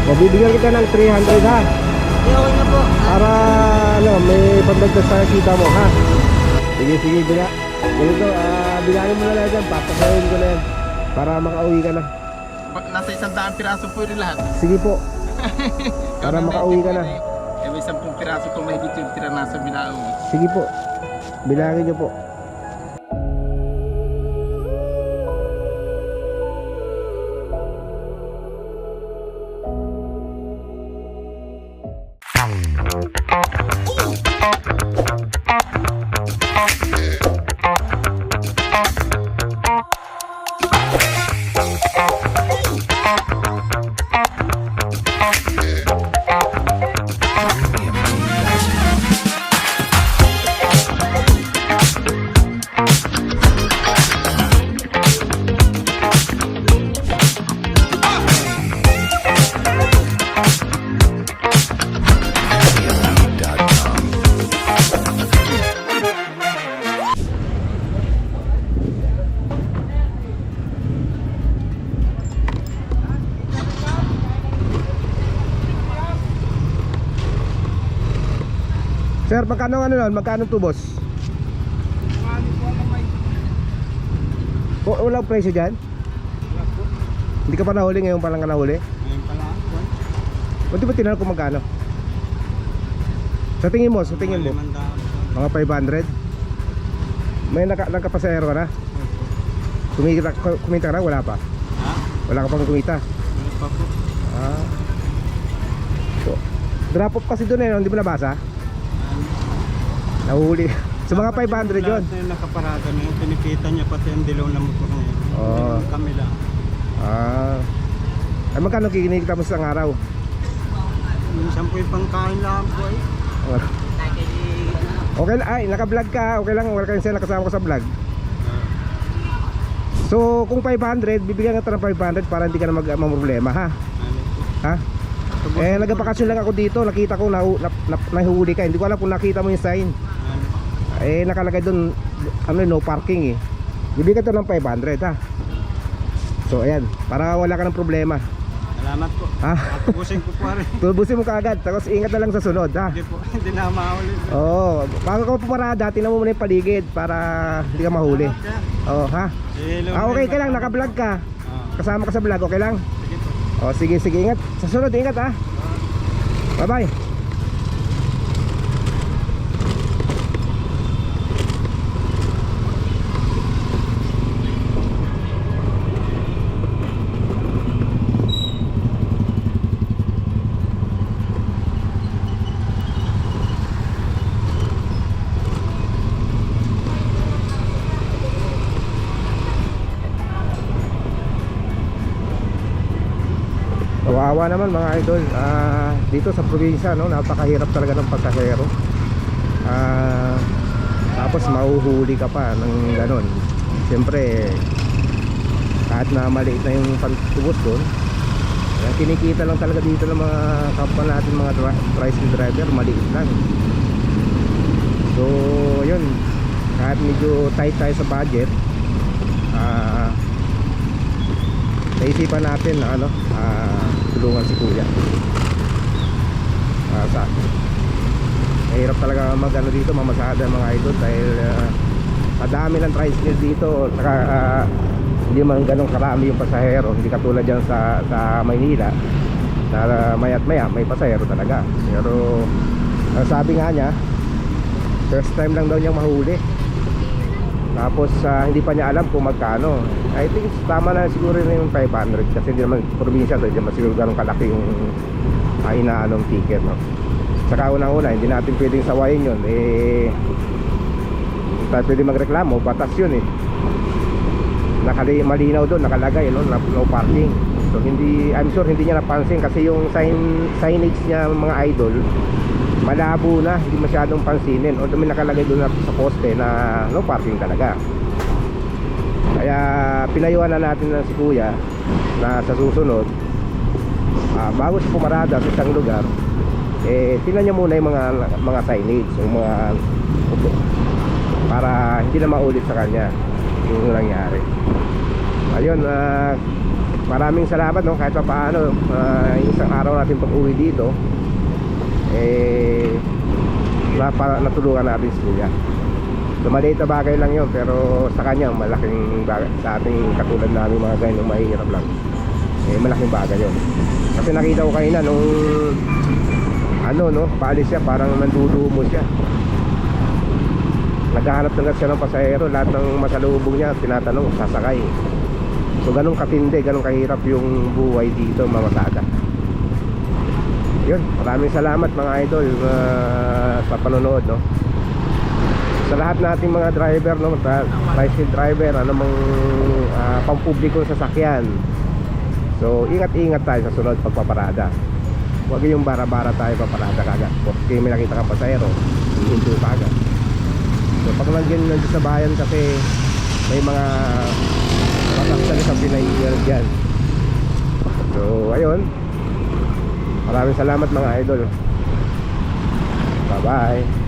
Mabibigyan kita ng 300 ha. Okay na po. Para ano, may pandagdag sa kita mo ha. Sige, sige, bila. Ganito, bilangin mo na lang dyan. Papasahin ko na yan. Para makauwi ka na. Nasa 100 piraso po rin lahat. Sige po. Para makauwi ka na. Eh, may 10 piraso po may yung tira nasa Bilao. Sige po. Bilangin nyo po. Sir, magkano ano nun? Magkano tubos? Walang presyo dyan? Hindi ka pa nahuli, ngayon pa lang ka nahuli? Ngayon pala. Buti ba tinanong kung magkano? Sa tingin mo, mga 500? May nagkapasahero ka na? Kumita ka na? Wala pa? Ha? Wala ka pang kumita? Ano pa po? So, drop off kasi doon eh, hindi mo nabasa? Nahuhuli. So mga 500 yun. Lahat na yung nakaparada na yun, pinikita niya pati ang dilaw na motor na yun. Oo. Kami lang. Ay magkano kikinikita mo sa isang araw? Minsan po yung pangkain lang po eh. Okay lang, ay naka-vlog ka. Okay lang, wala kayong sila kasama ko sa vlog. So kung 500, bibigyan kita ng 500 para hindi ka na problema ha. Ha? Eh nagpakasyon lang ako dito, nakita ko nahuli ka. Hindi ko alam kung nakita mo yung sign. Eh nakalagay doon ano, no parking eh. Bibigyan kita ng 500 ha. So ayan, para wala ka ng problema. Salamat po. Ha? Tubusin ko po rin. Tubusin mo kaagad, tapos ingat na lang sa sunod ha. Hindi po, hindi na maulit. Oo, bago ka pumarada, tingnan mo muna yung paligid para hindi ka mahuli. Oo ha. Okay ka lang, naka-vlog ka. Kasama ka sa vlog, okay lang? Sige po. O sige, sige, ingat. Sa sunod, ingat ha. Bye bye. Kawawa naman mga idol, dito sa probinsya no, napakahirap talaga ng pagkahero. Tapos mahuhuli ka pa ng ganon. Siyempre kahit na maliit na yung pantubos doon, kinikita lang talaga dito ng mga kapwa natin, mga tricycle driver, maliit lang. So yun, kahit medyo tight tayo sa budget, naisipan natin na ano, tulungan si kuya. Mahirap talaga magano dito, mamasada mga idol, dahil madami ng tricycle dito. Hindi man ganun karami yung pasahero, hindi katulad dyan sa Maynila na maya't maya may pasahero talaga. Pero sabi nga niya, first time lang daw niyang mahuli. Tapos hindi pa niya alam kung magkano. I think tama na siguro na yung 500, kasi hindi naman probinsya to, hindi naman siguro ganun kalaki yung inaanong ticket no? Saka unang-una, hindi natin pwedeng sawayin yun. Tayo pwede magreklamo, batas yun eh. Malinaw doon, nakalagay no, no parking. So hindi, I'm sure hindi niya napansin, kasi yung signage niya mga idol, malabo na, hindi masyadong pansinin. O may nakalagay doon sa poste na no parking talaga. Kaya pinayuhan na natin ng si kuya na sa susunod, bago siya pumarada sa isang lugar, tingnan niya muna yung mga signage, yung mga, para hindi na maulit sa kanya yung nangyari. Ayun, maraming salamat, no, kahit pa paano isang araw natin pag-uwi dito natulungan natin si Kuya. So maliit na bagay lang yun, pero sa kanya malaking bagay. Sa ating katulad namin mga ganyan mahihirap lang, malaking bagay yun. Kasi nakita ko kanina nung paalis siya, parang nandudumo siya. Naghahanap lang siya ng pasahero, lahat ng masalubong niya tinatanong, sasakay. So ganun katindi, ganun kahirap yung buhay dito, mamasada. Yun, maraming salamat mga idol sa panonood, no. Sa lahat nating mga driver, no, tricycle driver, anumang pampublikong sasakyan. So ingat-ingat tayo sa sunod pagpaparada. Huwag yung bara-bara tayo paparada kagad. Kasi may nakita kang pasahero, hihinto ka agad. So pag nandiyan sa bayan kasi may mga patasal sa pinahiyan dyan. So ayun, maraming salamat mga idol. Bye bye.